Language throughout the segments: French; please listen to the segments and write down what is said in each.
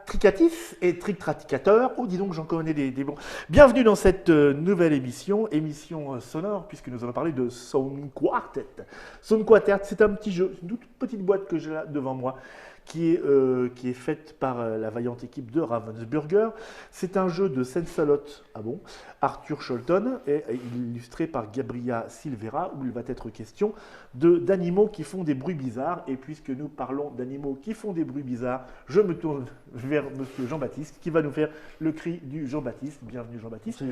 tricatif et tric-traticateur. Oh, dis donc, j'en connais des bons. Bienvenue dans cette nouvelle émission sonore, puisque nous allons parler de Sound Quartet. Sound Quartet, c'est un petit jeu, une toute petite boîte que j'ai là devant moi, qui est faite par la vaillante équipe de Ravensburger. C'est un jeu de Sensalot, Arthur Scholton, et illustré par Gabriela Silveira, où il va être question d'animaux qui font des bruits bizarres. Et puisque nous parlons d'animaux qui font des bruits bizarres, je me tourne vers monsieur Jean-Baptiste, qui va nous faire le cri du Jean-Baptiste. Bienvenue Jean-Baptiste.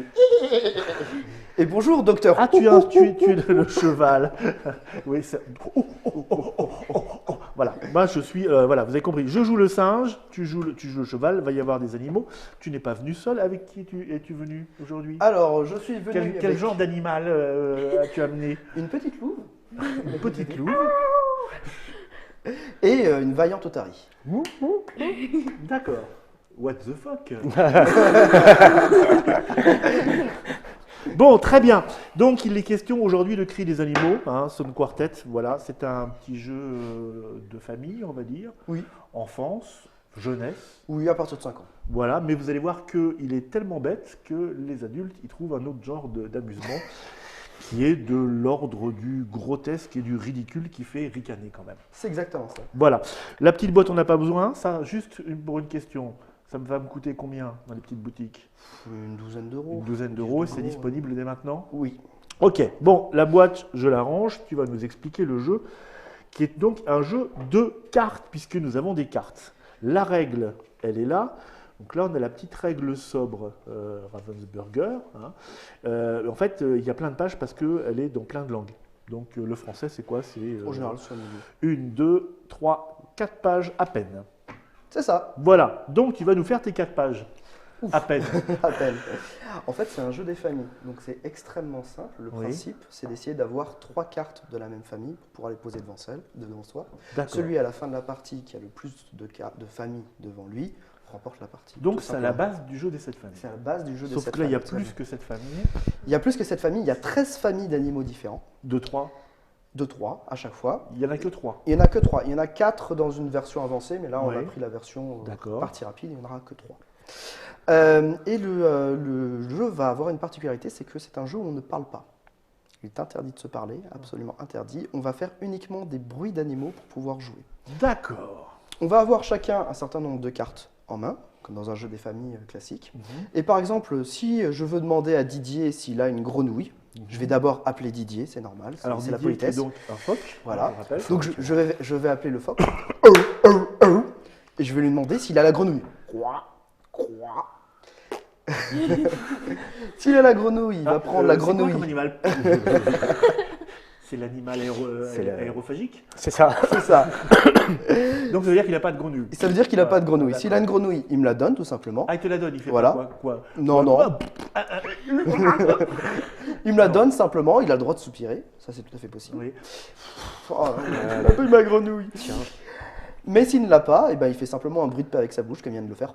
Et bonjour docteur. Ah, tu es le cheval. Oui, c'est... Voilà, moi je suis, voilà, vous avez compris, je joue le singe, tu joues le cheval, il va y avoir des animaux. Tu n'es pas venu seul, avec qui es-tu venu aujourd'hui? Alors, je suis venu Quel genre d'animal as-tu amené? une petite louve. Une petite louve. Et une vaillante otarie. D'accord. What the fuck? Bon, très bien. Donc, il est question aujourd'hui de Cri des animaux, Sound Quartet. Voilà, c'est un petit jeu de famille, on va dire. Oui. Enfance, jeunesse. Oui, à partir de 5 ans. Voilà, mais vous allez voir qu'il est tellement bête que les adultes y trouvent un autre genre d'amusement qui est de l'ordre du grotesque et du ridicule qui fait ricaner quand même. C'est exactement ça. Voilà. La petite boîte, on n'a pas besoin. Ça, juste pour une question. Ça va me coûter combien dans les petites boutiques? Une douzaine d'euros. Une douzaine d'euros, et c'est disponible dès maintenant? Oui. Ok, bon, la boîte, je la range. Tu vas nous expliquer le jeu, qui est donc un jeu de cartes, puisque nous avons des cartes. La règle, elle est là. Donc là, on a la petite règle sobre Ravensburger. En fait, il y a plein de pages parce qu'elle est dans plein de langues. Donc le français, c'est quoi? C'est Au général, c'est au milieu. 1, 2, 3, 4 pages à peine. C'est ça. Voilà, donc tu vas nous faire tes 4 pages. Ouf. À peine. À peine. En fait, c'est un jeu des familles. Donc c'est extrêmement simple. Le Oui. principe, c'est d'essayer d'avoir 3 cartes de la même famille pour pouvoir les poser devant soi. D'accord. Celui à la fin de la partie qui a le plus de cartes de famille devant lui remporte la partie. Donc Tout c'est à la simplement. base du jeu des 7 familles. C'est la base du jeu des Sauf 7 que là, il y a familles. plus que cette famille. Il y a plus que cette famille, il y a 13 familles d'animaux différents, De 3. de 3 à chaque fois. Il n'y en a que 3. Il n'y en a que 3. Il y en a 4 dans une version avancée, mais là on Ouais. a pris la version D'accord. partie rapide, il n'y en aura que 3. Et le jeu va avoir une particularité, c'est que c'est un jeu où on ne parle pas. Il est interdit de se parler, absolument interdit. On va faire uniquement des bruits d'animaux pour pouvoir jouer. D'accord. On va avoir chacun un certain nombre de cartes en main, comme dans un jeu des familles classique. Et par exemple, si je veux demander à Didier s'il a une grenouille, je vais d'abord appeler Didier, c'est normal, Alors c'est la Didier, qui est politesse. donc un phoque. Voilà. je rappelle. Donc je vais appeler le phoque. Et je vais lui demander s'il a la grenouille. S'il a la grenouille, il va prendre la C'est quoi grenouille. comme animal? C'est l'animal aérophagique. C'est ça. C'est ça. Donc ça veut dire qu'il n'a pas de grenouille. Et ça veut dire qu'il n'a pas de grenouille. D'accord. S'il a une grenouille, il me la donne tout simplement. Ah, il te la donne, il fait Voilà. pas quoi? Non, non. Il me la donne simplement, il a le droit de soupirer. Ça, c'est tout à fait possible. Oui. Oh, il a pas eu ma grenouille. Mais s'il ne l'a pas, eh ben, il fait simplement un bruit de paix avec sa bouche, comme vient de le faire.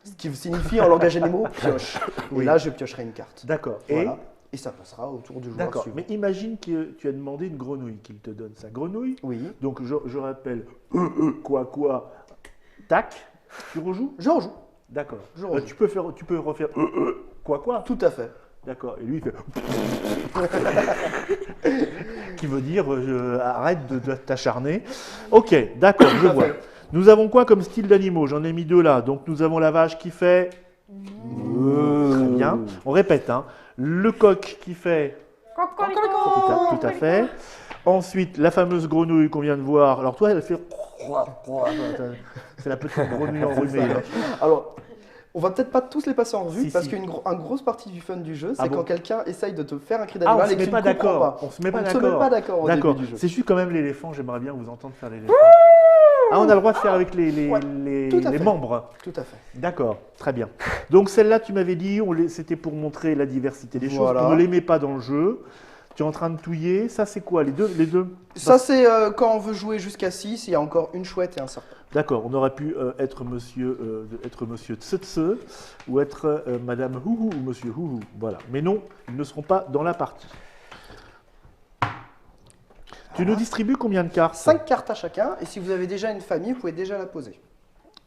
Ce qui signifie en langage animaux, pioche. Oui. Et là, je piocherai une carte. D'accord. Voilà. Et ça passera au tour du joueur D'accord. suivant. Mais imagine que tu as demandé une grenouille, qu'il te donne sa grenouille. Oui. Donc je rappelle, quoi, tac, tu rejoues? Je rejoue. D'accord. Je rejoue. Tu peux refaire, quoi. Tout à fait. D'accord. Et lui, il fait. Qui veut dire arrête de t'acharner. Ok, d'accord, je à vois. fait. Nous avons quoi comme style d'animaux? J'en ai mis 2 là. Donc nous avons la vache qui fait. Très bien. On répète, Le coq qui fait. Tout à fait. Ensuite, la fameuse grenouille qu'on vient de voir. Alors toi, elle fait. C'est la petite grenouille enrhumée. là. Alors, on va peut-être pas tous les passer en revue, Si, parce si. qu'une grosse partie du fun du jeu, c'est Ah bon quand quelqu'un essaye de te faire un cri Ah, on d'animal se et que met tu pas ne comprends d'accord. pas. On se met pas On ne se met d'accord. pas d'accord au D'accord. début du jeu. C'est juste quand même l'éléphant. J'aimerais bien vous entendre faire l'éléphant. Ah, on a le droit de faire avec les tout à fait. membres. Tout à fait. D'accord, très bien. Donc celle-là, tu m'avais dit, c'était pour montrer la diversité des Voilà. choses. On ne les met pas dans le jeu. Tu es en train de touiller. Ça, c'est quoi? Les deux Ça, c'est quand on veut jouer jusqu'à 6, il y a encore une chouette et un serpent. D'accord, on aurait pu être monsieur Tsetse ou être madame Houhou ou monsieur Houhou. Voilà. Mais non, ils ne seront pas dans la partie. Tu nous distribues combien de cartes? 5 cartes à chacun, et si vous avez déjà une famille, vous pouvez déjà la poser.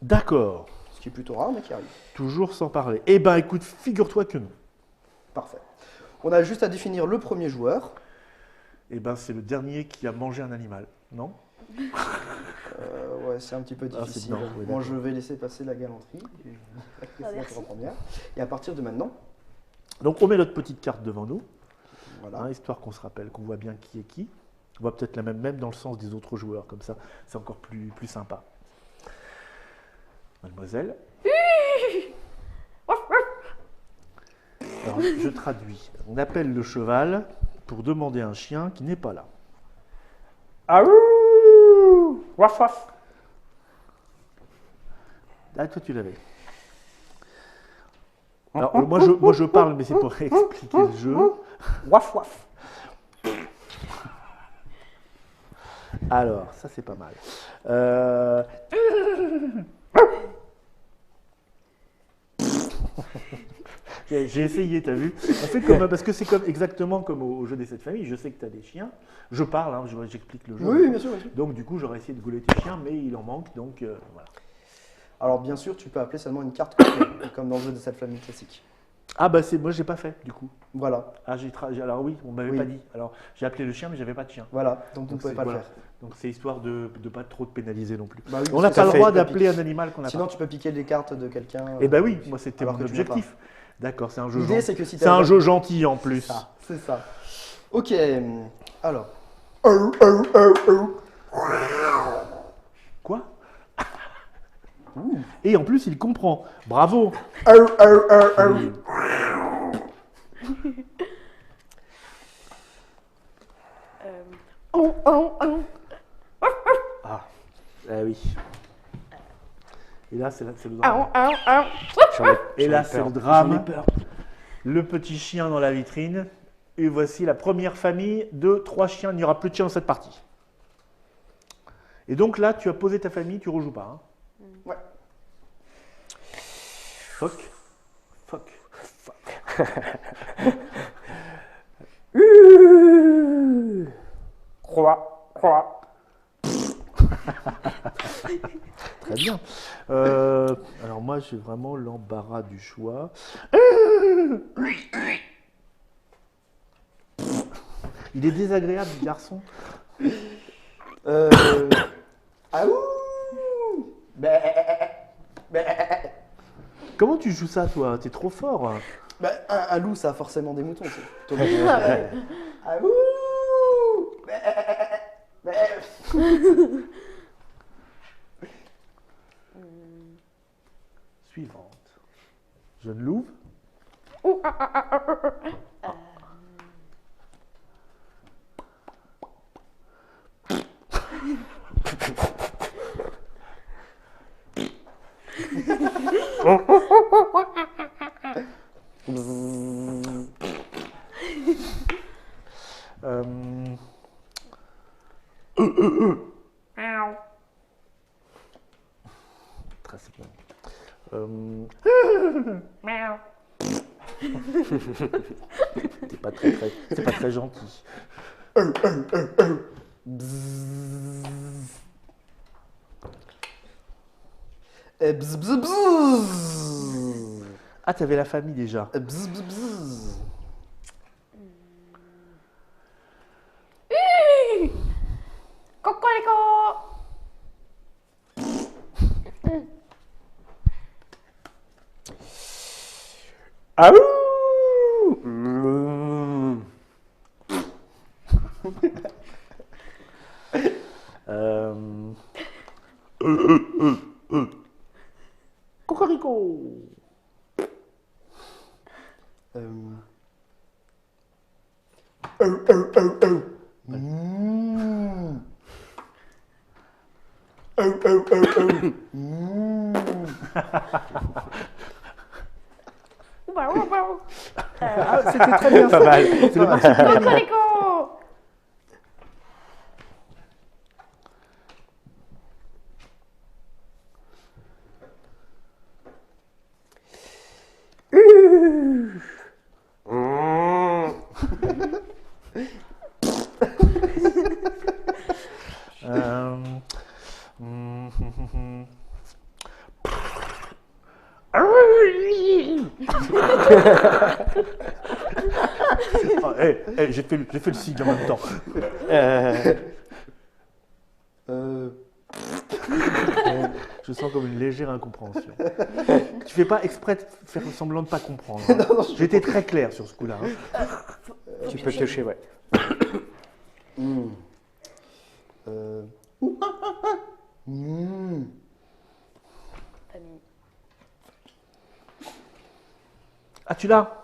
D'accord. Ce qui est plutôt rare, mais qui arrive. Toujours sans parler. Eh ben, écoute, figure-toi que non. Parfait. On a juste à définir le premier joueur. Eh ben, c'est le dernier qui a mangé un animal, non? Ouais, c'est un petit peu Ah, c'est difficile. dedans, oui, Bon, d'accord. je vais laisser passer la galanterie. Et je vais merci. en première. Et à partir de maintenant, Donc, on met notre petite carte devant nous, voilà. hein, histoire qu'on se rappelle, qu'on voit bien qui est qui. On voit peut-être la même dans le sens des autres joueurs, comme ça, c'est encore plus sympa. Mademoiselle. Alors, je traduis. On appelle le cheval pour demander un chien qui n'est pas là. Aouh! Waf waf! Ah, toi, tu l'avais. Alors, moi, je parle, mais c'est pour expliquer le jeu. Waf waf! Alors, ça, c'est pas mal. J'ai essayé, t'as vu? On fait comme, parce que c'est comme, exactement comme au jeu des 7 familles. Je sais que tu as des chiens. Je parle, hein, j'explique le jeu. Oui, bien sûr, bien sûr. Donc, du coup, j'aurais essayé de gauler tes chiens, mais il en manque. Donc, voilà. Alors, bien sûr, tu peux appeler seulement une carte complète, comme dans le jeu de cette famille classique. Ah, bah, moi, j'ai pas fait, du coup. Voilà, Ah, alors oui, on m'avait Oui. pas dit. Alors, j'ai appelé le chien, mais j'avais pas de chien. voilà. Donc, vous ne Donc, pouvez c'est- pas voilà. le faire. Donc, c'est histoire de pas trop te pénaliser non plus. Bah oui, On n'a parce pas que le ça droit fait- d'appeler un animal qu'on n'a Sinon, pas. tu peux piquer les cartes de quelqu'un. Eh ben oui, moi, c'était alors mon que tu n'as objectif. D'accord, c'est un jeu L'idée, gentil. c'est que si C'est t'as- un jeu gentil en plus. Ça, c'est ça. Ok, alors. Quoi? Et en plus, il comprend. Bravo. Oui. Ah, oui. Et là, c'est le drame. Et là, c'est le drame. Le petit chien dans la vitrine. Et voici la première famille de 3 chiens. Il n'y aura plus de chiens dans cette partie. Et donc là, tu as posé ta famille, tu rejoues pas. Hein. Ouais. Fuck. Croix. Très bien. Alors moi, j'ai vraiment l'embarras du choix. Il est désagréable, ce garçon. Aouh. Comment tu joues ça, toi? T'es trop fort. Bah, un loup, ça a forcément des moutons. C'est plutôt Aouh. Suivante. Jeune louve. Très bien. C'est pas très gentil. Bzz, bzz, bzz. Ah, t'avais la famille déjà. Bzz, bzz, bzz. Cocorico! Cocorico. C'était très bien ça. C'est le marsupilami. Cocorico! Ah, j'ai fait le sigle en même temps. Je sens comme une légère incompréhension. Tu fais pas exprès de faire semblant de pas comprendre. Hein. Non, J'ai été très clair sur ce coup-là. Hein. Tu peux toucher, ouais. Mm. Mm. Famille. Ah, tu l'as?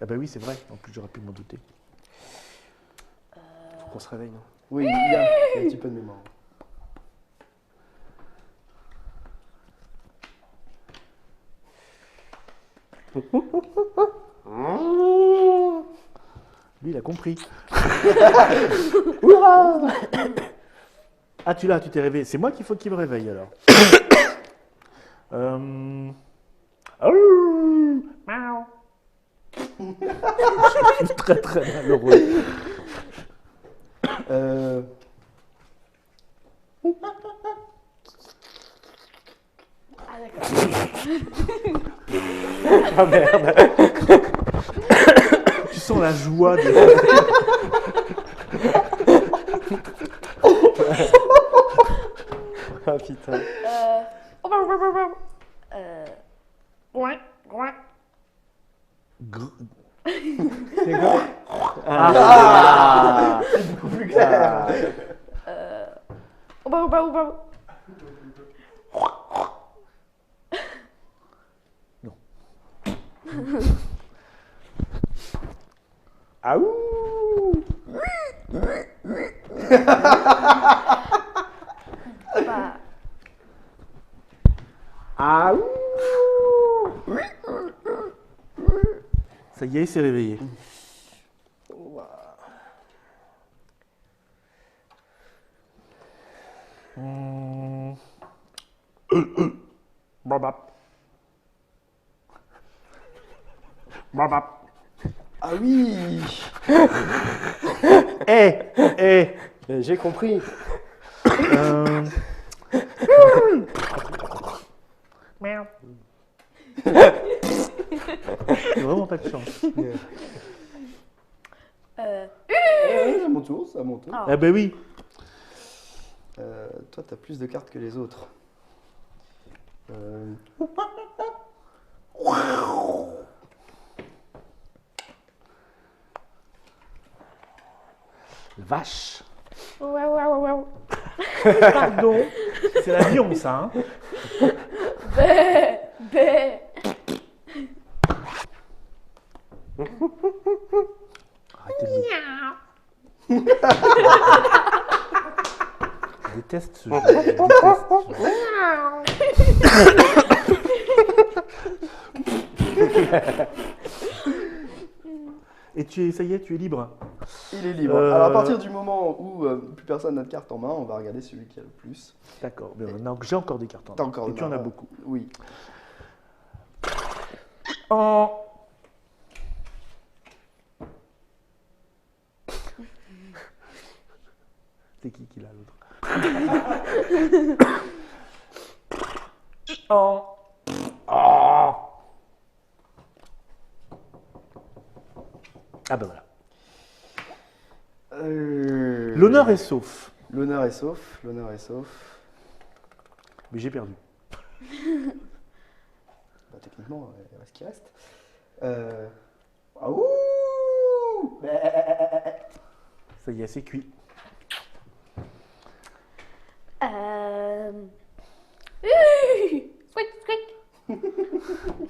Ah bah oui, c'est vrai. En plus, j'aurais pu m'en douter. Faut qu'on se réveille, non? Oui, il y a un petit peu de mémoire. Lui, il a compris. Ah, tu l'as, tu t'es réveillé. C'est moi qu'il faut qu'il me réveille alors. Miaou. Je suis très très malheureux. Ah d'accord. Ah merde. Tu sens la joie de... Ah putain. Ouais, ouais. C'est quoi? Ah, c'est beaucoup plus clair. Non. Ah ouh. Bah, Ah ouh. Ça y est, il s'est réveillé. Babap. Babap. Ah oui. J'ai compris. merde. C'est vraiment pas de chance. C'est mon tour, c'est à mon tour. Ah. Ah ben oui. Toi, t'as plus de cartes que les autres. Vache. Ouais. Pardon. C'est l'avion, ça. Hein. Bé. Arrêtez de me... Je déteste ce jeu. Je déteste ce jeu. Et ça y est, tu es libre. Il est libre. Alors, à partir du moment où plus personne n'a de carte en main, on va regarder celui qui a le plus. D'accord. Mais maintenant, j'ai encore des cartes en T'as main. encore Et tu en as beaucoup. Oui. Oh. C'est qui l'a l'autre? Oh. Oh. Ah ben voilà. L'honneur est sauf. L'honneur est sauf. L'honneur est sauf. Mais j'ai perdu. Bah, techniquement, il reste ce qui reste. Ah, ouh. Ça y est, c'est cuit.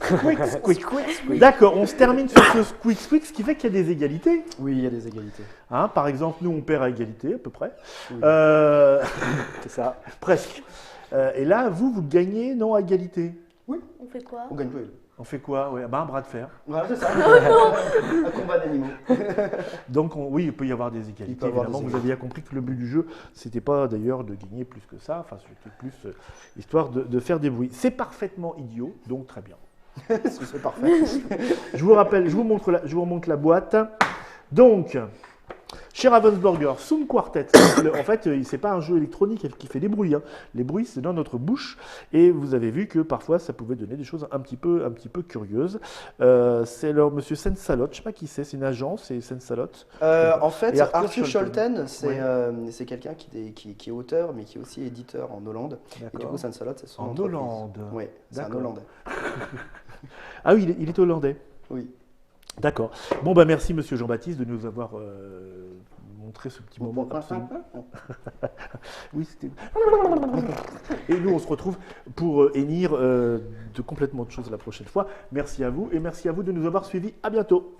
Squeak. Squeak. D'accord, on se termine sur ce squeak squeak, ce qui fait qu'il y a des égalités. Oui, il y a des égalités. Hein, par exemple, nous on perd à égalité à peu près. Oui. C'est ça, presque. Et là, vous gagnez non à égalité. On fait quoi? On gagne pas. On fait quoi? Ouais, bah, un bras de fer. Voilà, c'est ça. Un combat d'animaux. Donc oui, il peut y avoir des égalités. Il peut y avoir Évidemment, des vous avez bien compris que le but du jeu, c'était pas d'ailleurs de gagner plus que ça. Enfin, c'était plus histoire de faire des bruits. C'est parfaitement idiot, donc très bien. C'est parfait. Je vous rappelle, je vous remonte la boîte. Donc, Cher Ravensburger, Sound Quartet. En fait, c'est pas un jeu électronique qui fait des bruits. Hein. Les bruits, c'est dans notre bouche. Et vous avez vu que parfois, ça pouvait donner des choses un petit peu curieuses. C'est alors Monsieur Sensalot. Je sais pas qui c'est une agence, c'est Sensalot. En fait, Et Arthur Arthur Scholten. Scholten, c'est quelqu'un qui est auteur, mais qui est aussi éditeur en Hollande. Et du D'accord. coup, Sansalot, c'est son En entreprise. Hollande. Oui, c'est un D'accord. Hollandais. Ah oui, il est hollandais. Oui. D'accord. Bon, bah merci Monsieur Jean-Baptiste de nous avoir montré ce petit moment absolument. Oui, c'était. Et nous, on se retrouve pour hennir de complètement de choses la prochaine fois. Merci à vous et merci à vous de nous avoir suivis. À bientôt.